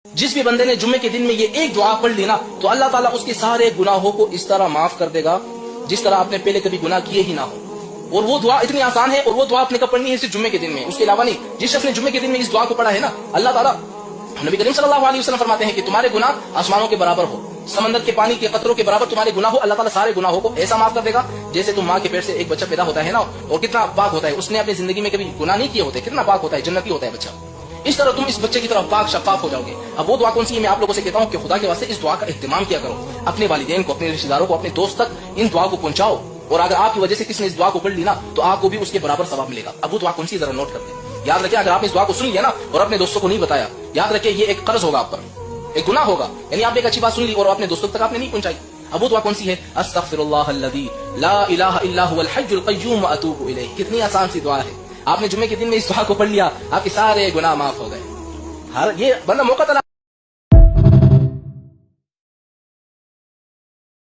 जिस भी बंदे ने जुम्मे के दिन में ये एक दुआ पढ़ ली ना तो अल्लाह ताला उसके सारे गुनाहों को इस तरह माफ कर देगा जिस तरह आपने पहले कभी गुनाह किए ही ना हो। और वो दुआ इतनी आसान है और वो दुआ आपने कब पढ़नी है? सिर्फ जुम्मे के दिन में, उसके अलावा नहीं। जिस शख्स ने जुम्मे के दिन में इस दुआ को पढ़ा है ना, अल्लाह ताला नबी करीम सल्लल्लाहु अलैहि वसल्लम फरमाते हैं कि तुम्हारे गुनाह आसमानों के बराबर हो, समंदर के पानी के कतरों के बराबर तुम्हारे गुनाह हो। अल्लाह ताला सारे गुनाहों को ऐसा माफ कर देगा जैसे तुम माँ के पेट से एक बच्चा पैदा होता है ना, और कितना पाक होता है, उसने अपनी जिंदगी में कभी गुनाह नहीं किए होते, कितना पाक होता है, जन्नती होता है बच्चा। इस तरह तुम इस बच्चे की तरफ पाक शफाफ हो जाओगे। अब वो दुआ कौन सी है? मैं आप लोगों से कहता हूँ कि खुदा के वास्ते इस दुआ का इह्तिमाम किया करो, अपने वालिदैन को, अपने रिश्तेदारों को, अपने दोस्त तक इन दुआ को पहुंचाओ। और अगर आपकी वजह से किसी ने इस दुआ को पढ़ ली ना तो आपको भी उसके बराबर सवाब मिलेगा। अब वो दुआ कौन सी जरा नोट कर दे, याद रखें। अगर आपने इस दुआ को सुन लिया ना और अपने दोस्तों को नहीं बताया, याद रखें ये एक कर्ज होगा आप पर, एक गुनाह होगा। यानी आपने एक अच्छी बात सुन ली और अपने दोस्तों तक आपने नहीं पहुंचाई। अब वो दुआ कौन सी है? अस्तगफिरुल्लाहल्लज़ी ला इलाहा इल्ला हुवल हय्युल क़य्यूम व अतूबु इलैह। कितनी आसान सी दुआ है। आपने जुम्मे के दिन में इस दुआ को पढ़ लिया, आपके सारे गुनाह माफ हो गए। हर ये बंदा मौका तलाश